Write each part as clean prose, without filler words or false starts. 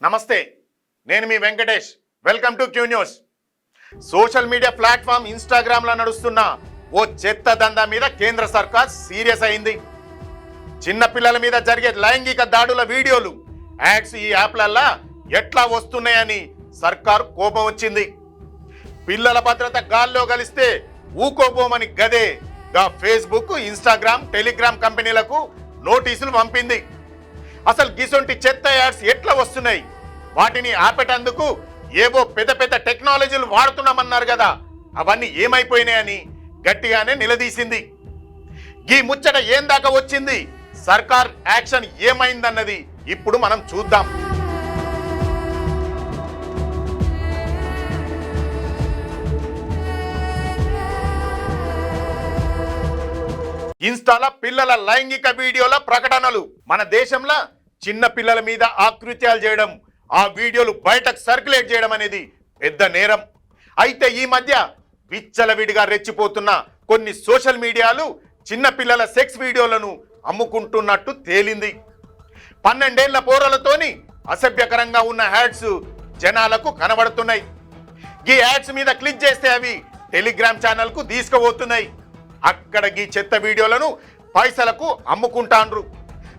నమస్తే, నేను మీ Venkatesh. Welcome to Q news. Social media platform Instagram లో నడుస్తున్న ఓ చెత్త దందా మీద కేంద్ర సర్కార్ సీరియస్ అయింది. చిన్న పిల్లల మీద జరిగే లైంగిక దాడుల వీడియోలు, యాడ్స్ ఈ యాప్లల్లా ఎట్లా వస్తున్నాయని సర్కారు కోపం వచ్చింది. పిల్లల భద్రత గాల్లో కలిస్తే ఊకోబోమని గదే ఫేస్బుక్, ఇన్స్టాగ్రామ్, టెలిగ్రామ్ కంపెనీలకు నోటీసులు పంపింది. అసలు గిసొంటి చెత్త యాడ్స్ ఎట్లా వస్తున్నాయి, వాటిని ఆపేటందుకు ఏవో పెద్ద పెద్ద టెక్నాలజీలు వాడుతున్నామన్నారు కదా, అవన్నీ ఏమైపోయినాయని గట్టిగానే నిలదీసింది. ఈ ముచ్చట ఏం దాకా వచ్చింది, సర్కార్ యాక్షన్ ఏమైందన్నది ఇప్పుడు మనం చూద్దాం. ఇన్స్టాలో పిల్లల లైంగిక వీడియోల ప్రకటనలు. మన దేశంలో చిన్న పిల్లల మీద ఆకృత్యాలు చేయడం, ఆ వీడియోలు బయటకు సర్క్యులేట్ చేయడం అనేది పెద్ద నేరం. అయితే ఈ మధ్య విచ్చలవిడిగా రెచ్చిపోతున్న కొన్ని సోషల్ మీడియాలు చిన్న పిల్లల సెక్స్ వీడియోలను అమ్ముకుంటున్నట్టు తేలింది. 12 ఏళ్ల పోరలతోని అసభ్యకరంగా ఉన్న యాడ్స్ జనాలకు కనబడుతున్నాయి. ఈ యాడ్స్ మీద క్లిక్ చేస్తే అవి టెలిగ్రామ్ ఛానల్కు తీసుకుపోతున్నాయి. అక్కడ ఈ చెత్త వీడియోలను పైసలకు అమ్ముకుంటాండ్రు.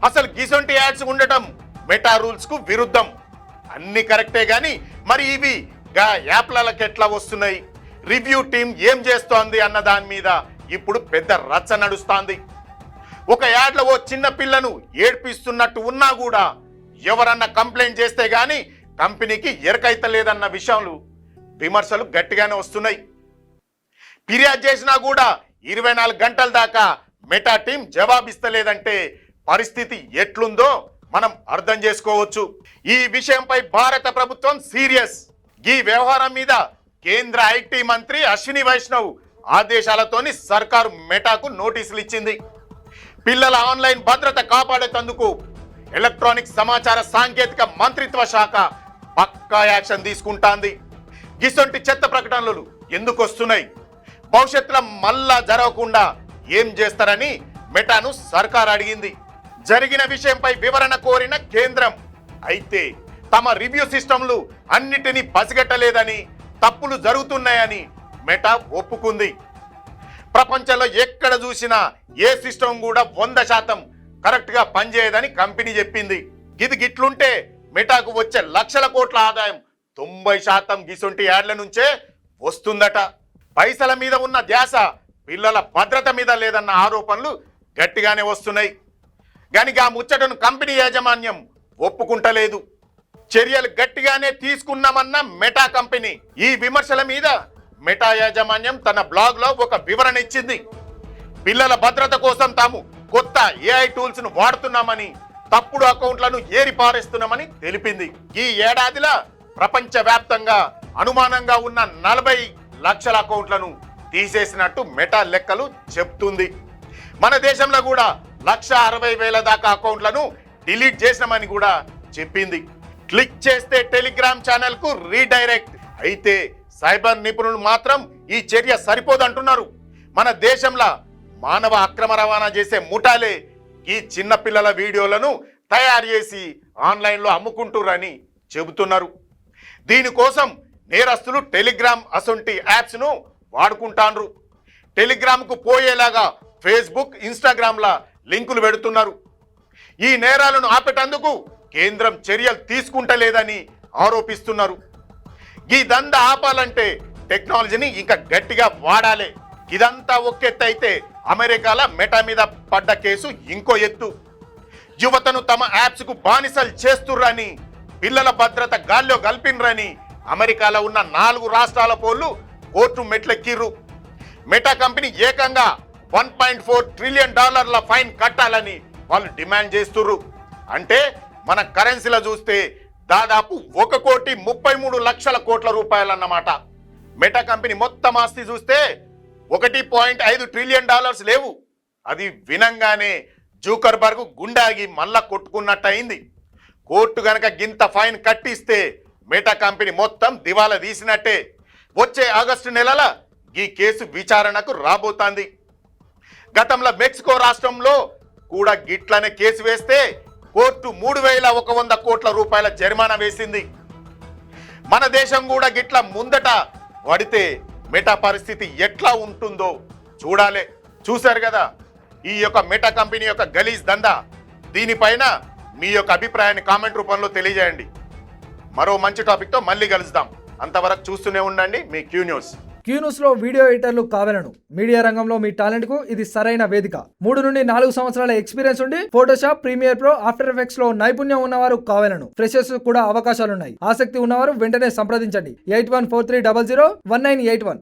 అసలు గిసొంటి యాడ్స్ ఉండటం మెటా రూల్స్ కు విరుద్ధం. అన్ని కరెక్టే గాని మరి ఇవి యాప్లకి ఎట్లా వస్తున్నాయి, రివ్యూ టీం ఏం చేస్తోంది అన్న దాని మీద ఇప్పుడు పెద్ద రచ్చ నడుస్తోంది. ఒక యాడ్లో ఓ చిన్న పిల్లను ఏడ్పిస్తున్నట్టు ఉన్నా కూడా ఎవరన్నా కంప్లైంట్ చేస్తే గాని కంపెనీకి ఎరకైతలేదన్న విషయాలు విమర్శలు గట్టిగానే వస్తున్నాయి. ఫిర్యాదు చేసినా కూడా 24 గంటల దాకా మెటా టీం జవాబిస్తలేదంటే పరిస్థితి ఎట్లుందో మనం అర్థం చేసుకోవచ్చు. ఈ విషయంపై భారత ప్రభుత్వం సీరియస్. ఈ వ్యవహారం మీద కేంద్ర ఐటీ మంత్రి అశ్విని వైష్ణవ్ ఆదేశాలతోని సర్కారు మెటాకు నోటీసులు ఇచ్చింది. పిల్లల ఆన్లైన్ భద్రత కాపాడేందుకు ఎలక్ట్రానిక్ సమాచార సాంకేతిక మంత్రిత్వ శాఖ పక్కా యాక్షన్ తీసుకుంటాంది. గిసొంటి చెత్త ప్రకటనలు ఎందుకు వస్తున్నాయి, భవిష్యత్తులో మళ్ళా జరగకుండా ఏం చేస్తారని మెటాను సర్కార్ అడిగింది. జరిగిన విషయంపై వివరణ కోరిన కేంద్రం అయితే తమ రివ్యూ సిస్టంలు అన్నిటినీ పసిగట్టలేదని, తప్పులు జరుగుతున్నాయని మెటా ఒప్పుకుంది. ప్రపంచంలో ఎక్కడ చూసినా ఏ సిస్టమ్ కూడా 100% కరెక్ట్ గా పనిచేయదని కంపెనీ చెప్పింది. ఇది గిట్లుంటే మెటాకు వచ్చే లక్షల కోట్ల ఆదాయం 90% గిసొంటి యాడ్ల నుంచే వస్తుందట. పైసల మీద ఉన్న ధ్యాస పిల్లల భద్రత మీద లేదన్న ఆరోపణలు గట్టిగానే వస్తున్నాయి. కానీ ఆ ముచ్చటను కంపెనీ యాజమాన్యం ఒప్పుకుంటలేదు. చర్యలు గట్టిగానే తీసుకున్నామన్న మెటా కంపెనీ ఈ విమర్శల మీద మెటా యాజమాన్యం తన బ్లాగ్ లో ఒక వివరణ ఇచ్చింది. పిల్లల భద్రత కోసం తాము కొత్త ఏఐ టూల్స్ ను వాడుతున్నామని, తప్పుడు అకౌంట్లను ఏరిపారేస్తున్నామని తెలిపింది. ఈ ఏడాదిలో ప్రపంచ వ్యాప్తంగా అనుమానంగా ఉన్న 40 లక్షల అకౌంట్లను తీసేసినట్టు మెటా లెక్కలు చెప్తుంది. మన దేశంలో కూడా 1,60,000 దాకా అకౌంట్లను డిలీట్ చేసినామని కూడా చెప్పింది. క్లిక్ చేస్తే టెలిగ్రామ్ ఛానల్ కు రీడైరెక్ట్. అయితే సైబర్ నిపుణులు మాత్రం ఈ చర్య సరిపోదంటున్నారు. మన దేశంలో మానవ అక్రమ రవాణా చేసే ముఠాలే ఈ చిన్న పిల్లల వీడియోలను తయారు చేసి ఆన్లైన్లో అమ్ముకుంటురని చెబుతున్నారు. దీనికోసం నేరస్తులు టెలిగ్రామ్ అసొంటి యాప్స్ ను వాడుకుంటాండ్రు. టెలిగ్రామ్ కు పోయేలాగా ఫేస్బుక్, ఇన్స్టాగ్రామ్ల లింకులు పెడుతున్నారు. ఈ నేరాలను ఆపేటందుకు కేంద్రం చర్యలు తీసుకుంటలేదని ఆరోపిస్తున్నారు. ఈ దందా ఆపాలంటే టెక్నాలజీని ఇంకా గట్టిగా వాడాలి. ఇదంతా ఒకెత్తైతే అమెరికాలో మెటా మీద పడ్డ కేసు ఇంకో ఎత్తు. యువతను తమ యాప్స్ కు బానిసలు చేస్తుర్రని, పిల్లల భద్రత గాల్లో గల్పిన్రని అమెరికాలో ఉన్న 4 రాష్ట్రాల పోళ్ళు కోర్టు మెట్లెక్కిర్రు. మెటా కంపెనీ ఏకంగా $1.4 ట్రిలియన్ ఫైన్ కట్టాలని వాళ్ళు డిమాండ్ చేస్తుర్రు. అంటే మన కరెన్సీలో చూస్తే దాదాపు 1,33,00,00,000 కోట్ల రూపాయలన్నమాట. మెటా కంపెనీ మొత్తం ఆస్తి చూస్తే $1.5 ట్రిలియన్ లేవు. అది వినంగానే జూకర్బర్గ్ గుండాగి మళ్ళా కొట్టుకున్నట్టయింది. కోర్టు గనక గింత ఫైన్ కట్టిస్తే మెటా కంపెనీ మొత్తం దివాలా తీసినట్టే. వచ్చే ఆగస్టు నెలల ఈ కేసు విచారణకు రాబోతోంది. గతంలో మెక్సికో రాష్ట్రంలో కూడా గిట్లనే కేసు వేస్తే కోర్టు 3,100 కోట్ల రూపాయల జరిమానా వేసింది. మన దేశం కూడా గిట్ల ముందట పడితే మెటా పరిస్థితి ఎట్లా ఉంటుందో చూడాలి. చూశారు కదా ఈ యొక్క మెటా కంపెనీ యొక్క గలీజ్ దందా. దీనిపైన మీ యొక్క అభిప్రాయాన్ని కామెంట్ రూపంలో తెలియజేయండి. మరో మంచి టాపిక్తో మళ్ళీ కలుద్దాం. అంతవరకు చూస్తూనే ఉండండి మీ క్యూ న్యూస్. క్యూ న్యూస్ లో వీడియో ఎడిటర్లు కావాలను. మీడియా రంగంలో మీ టాలెంట్ కు ఇది సరైన వేదిక. 3 నుండి 4 సంవత్సరాల ఎక్స్పీరియన్స్ ఉండి Photoshop, Premiere Pro, After Effects లో నైపుణ్యం ఉన్నవారు కావాలను. ఫ్రెషర్స్ కూడా అవకాశాలున్నాయి. ఆసక్తి ఉన్నవారు వెంటనే సంప్రదించండి. 8143001981.